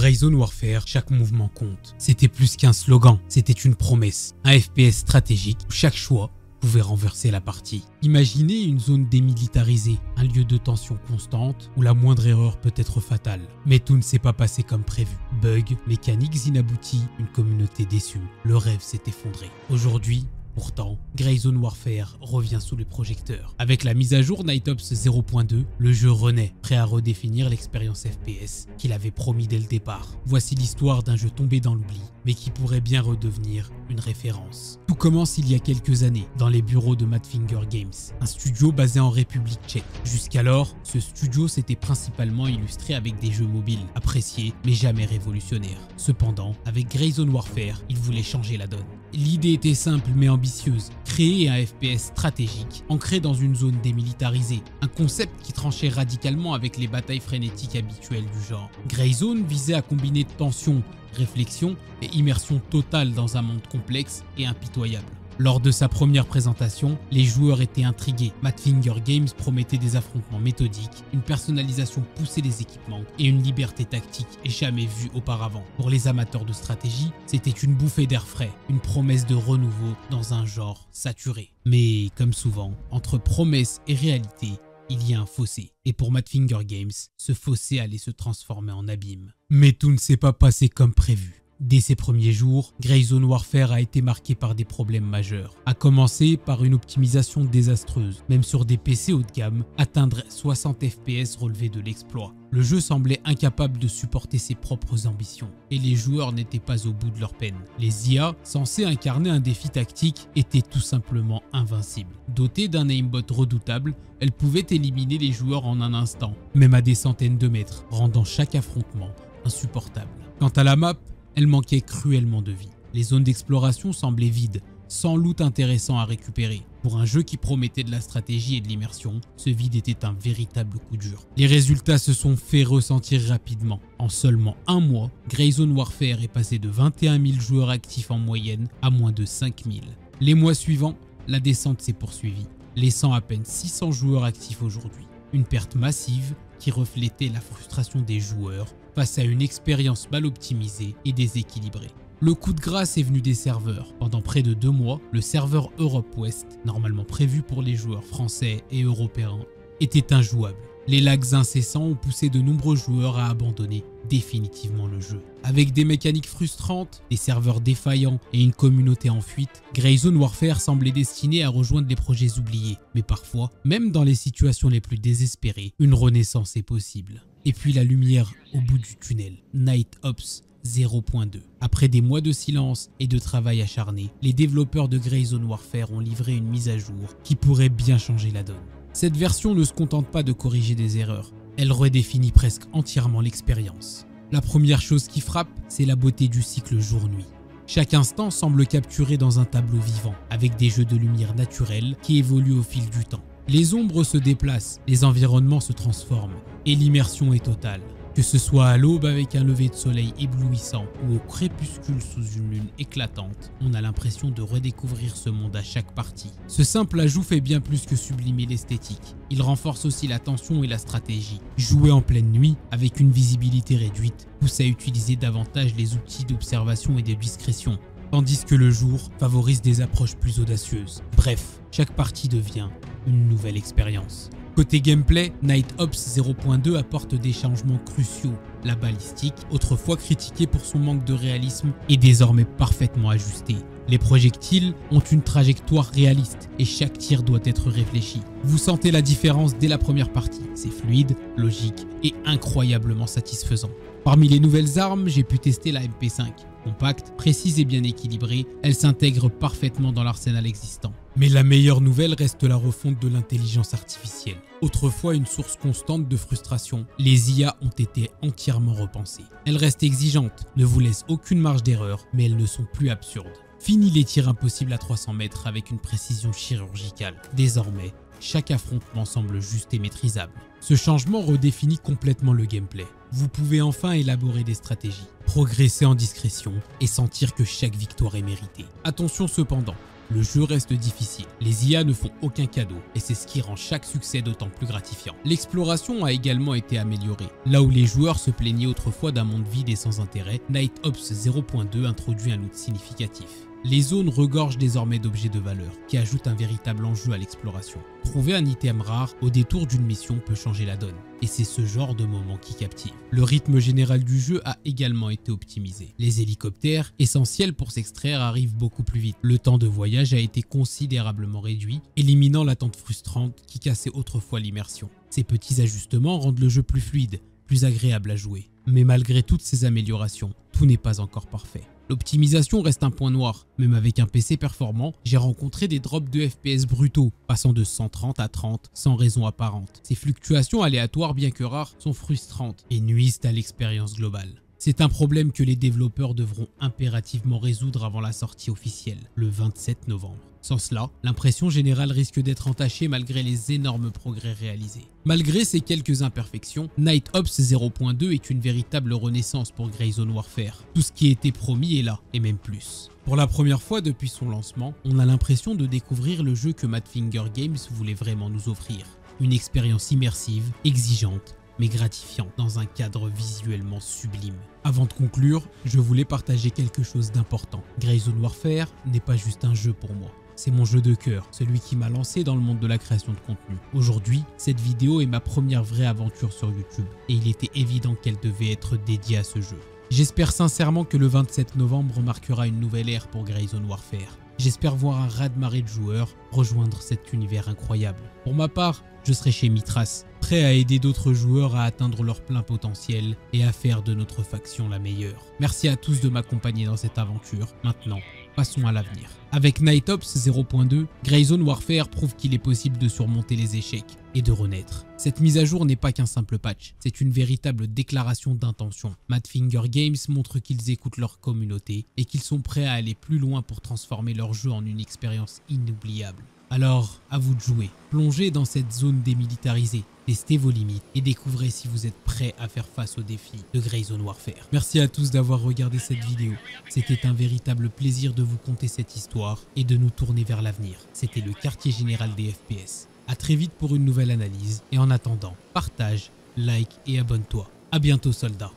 Grayzone Warfare, chaque mouvement compte. C'était plus qu'un slogan, c'était une promesse. Un FPS stratégique où chaque choix pouvait renverser la partie. Imaginez une zone démilitarisée, un lieu de tension constante où la moindre erreur peut être fatale. Mais tout ne s'est pas passé comme prévu. Bugs, mécaniques inabouties, une communauté déçue. Le rêve s'est effondré. Aujourd'hui, pourtant, Grayzone Warfare revient sous les projecteurs. Avec la mise à jour Night Ops 0.2, le jeu renaît, prêt à redéfinir l'expérience FPS qu'il avait promis dès le départ. Voici l'histoire d'un jeu tombé dans l'oubli, mais qui pourrait bien redevenir une référence. Tout commence il y a quelques années, dans les bureaux de Madfinger Games, un studio basé en République tchèque. Jusqu'alors, ce studio s'était principalement illustré avec des jeux mobiles, appréciés mais jamais révolutionnaires. Cependant, avec Grayzone Warfare, il voulait changer la donne. L'idée était simple mais ambitieuse, créer un FPS stratégique, ancré dans une zone démilitarisée, un concept qui tranchait radicalement avec les batailles frénétiques habituelles du genre. Grayzone visait à combiner tension, réflexion et immersion totale dans un monde complexe et impitoyable. Lors de sa première présentation, les joueurs étaient intrigués. Madfinger Games promettait des affrontements méthodiques, une personnalisation poussée des équipements et une liberté tactique jamais vue auparavant. Pour les amateurs de stratégie, c'était une bouffée d'air frais, une promesse de renouveau dans un genre saturé. Mais comme souvent, entre promesse et réalité, il y a un fossé. Et pour Madfinger Games, ce fossé allait se transformer en abîme. Mais tout ne s'est pas passé comme prévu. Dès ses premiers jours, Grayzone Warfare a été marqué par des problèmes majeurs. À commencer par une optimisation désastreuse. Même sur des PC haut de gamme, atteindre 60 FPS relevait de l'exploit. Le jeu semblait incapable de supporter ses propres ambitions. Et les joueurs n'étaient pas au bout de leur peine. Les IA, censés incarner un défi tactique, étaient tout simplement invincibles. Dotées d'un aimbot redoutable, elles pouvaient éliminer les joueurs en un instant, même à des centaines de mètres, rendant chaque affrontement insupportable. Quant à la map, elle manquait cruellement de vie. Les zones d'exploration semblaient vides, sans loot intéressant à récupérer. Pour un jeu qui promettait de la stratégie et de l'immersion, ce vide était un véritable coup dur. Les résultats se sont fait ressentir rapidement. En seulement un mois, Grayzone Warfare est passé de 21 000 joueurs actifs en moyenne à moins de 5 000. Les mois suivants, la descente s'est poursuivie, laissant à peine 600 joueurs actifs aujourd'hui. Une perte massive qui reflétait la frustration des joueurs face à une expérience mal optimisée et déséquilibrée. Le coup de grâce est venu des serveurs. Pendant près de 2 mois, le serveur Europe Ouest, normalement prévu pour les joueurs français et européens, était injouable. Les lags incessants ont poussé de nombreux joueurs à abandonner définitivement le jeu. Avec des mécaniques frustrantes, des serveurs défaillants et une communauté en fuite, Grayzone Warfare semblait destiné à rejoindre les projets oubliés. Mais parfois, même dans les situations les plus désespérées, une renaissance est possible. Et puis la lumière au bout du tunnel, Night Ops 0.2. Après des mois de silence et de travail acharné, les développeurs de Grayzone Warfare ont livré une mise à jour qui pourrait bien changer la donne. Cette version ne se contente pas de corriger des erreurs, elle redéfinit presque entièrement l'expérience. La première chose qui frappe, c'est la beauté du cycle jour-nuit. Chaque instant semble capturé dans un tableau vivant, avec des jeux de lumière naturelle qui évoluent au fil du temps. Les ombres se déplacent, les environnements se transforment, et l'immersion est totale. Que ce soit à l'aube avec un lever de soleil éblouissant ou au crépuscule sous une lune éclatante, on a l'impression de redécouvrir ce monde à chaque partie. Ce simple ajout fait bien plus que sublimer l'esthétique. Il renforce aussi la tension et la stratégie. Jouer en pleine nuit, avec une visibilité réduite, pousse à utiliser davantage les outils d'observation et de discrétion, tandis que le jour favorise des approches plus audacieuses. Bref, chaque partie devient une nouvelle expérience. Côté gameplay, Night Ops 0.2 apporte des changements cruciaux. La balistique, autrefois critiquée pour son manque de réalisme, est désormais parfaitement ajustée. Les projectiles ont une trajectoire réaliste et chaque tir doit être réfléchi. Vous sentez la différence dès la première partie. C'est fluide, logique et incroyablement satisfaisant. Parmi les nouvelles armes, j'ai pu tester la MP5. Compacte, précise et bien équilibrée, elle s'intègre parfaitement dans l'arsenal existant. Mais la meilleure nouvelle reste la refonte de l'intelligence artificielle. Autrefois une source constante de frustration, les IA ont été entièrement repensées. Elles restent exigeantes, ne vous laissent aucune marge d'erreur, mais elles ne sont plus absurdes. Fini les tirs impossibles à 300 mètres avec une précision chirurgicale. Désormais, chaque affrontement semble juste et maîtrisable. Ce changement redéfinit complètement le gameplay. Vous pouvez enfin élaborer des stratégies, progresser en discrétion et sentir que chaque victoire est méritée. Attention cependant, Le jeu reste difficile, les IA ne font aucun cadeau et c'est ce qui rend chaque succès d'autant plus gratifiant. L'exploration a également été améliorée. Là où les joueurs se plaignaient autrefois d'un monde vide et sans intérêt, Night Ops 0.2 introduit un loot significatif. Les zones regorgent désormais d'objets de valeur, qui ajoutent un véritable enjeu à l'exploration. Trouver un item rare au détour d'une mission peut changer la donne, et c'est ce genre de moment qui captive. Le rythme général du jeu a également été optimisé. Les hélicoptères, essentiels pour s'extraire, arrivent beaucoup plus vite. Le temps de voyage a été considérablement réduit, éliminant l'attente frustrante qui cassait autrefois l'immersion. Ces petits ajustements rendent le jeu plus fluide, plus agréable à jouer. Mais malgré toutes ces améliorations, tout n'est pas encore parfait. L'optimisation reste un point noir. Même avec un PC performant, j'ai rencontré des drops de FPS brutaux, passant de 130 à 30 sans raison apparente. Ces fluctuations aléatoires, bien que rares, sont frustrantes et nuisent à l'expérience globale. C'est un problème que les développeurs devront impérativement résoudre avant la sortie officielle, le 27 novembre. Sans cela, l'impression générale risque d'être entachée malgré les énormes progrès réalisés. Malgré ces quelques imperfections, Night Ops 0.2 est une véritable renaissance pour Grayzone Warfare. Tout ce qui était promis est là, et même plus. Pour la première fois depuis son lancement, on a l'impression de découvrir le jeu que Madfinger Games voulait vraiment nous offrir. Une expérience immersive, exigeante, mais gratifiante dans un cadre visuellement sublime. Avant de conclure, je voulais partager quelque chose d'important. Grayzone Warfare n'est pas juste un jeu pour moi. C'est mon jeu de cœur, celui qui m'a lancé dans le monde de la création de contenu. Aujourd'hui, cette vidéo est ma première vraie aventure sur YouTube et il était évident qu'elle devait être dédiée à ce jeu. J'espère sincèrement que le 27 novembre marquera une nouvelle ère pour Grayzone Warfare. J'espère voir un raz-de-marée de joueurs rejoindre cet univers incroyable. Pour ma part, je serai chez Mitras, prêt à aider d'autres joueurs à atteindre leur plein potentiel et à faire de notre faction la meilleure. Merci à tous de m'accompagner dans cette aventure. Maintenant, passons à l'avenir. Avec Night Ops 0.2, Grayzone Warfare prouve qu'il est possible de surmonter les échecs et de renaître. Cette mise à jour n'est pas qu'un simple patch, c'est une véritable déclaration d'intention. Madfinger Games montre qu'ils écoutent leur communauté et qu'ils sont prêts à aller plus loin pour transformer leur jeu en une expérience inoubliable. Alors, à vous de jouer. Plongez dans cette zone démilitarisée, testez vos limites et découvrez si vous êtes prêts à faire face aux défis de Grayzone Warfare. Merci à tous d'avoir regardé cette vidéo. C'était un véritable plaisir de vous conter cette histoire et de nous tourner vers l'avenir. C'était le quartier général des FPS. A très vite pour une nouvelle analyse et en attendant, partage, like et abonne-toi. A bientôt soldats.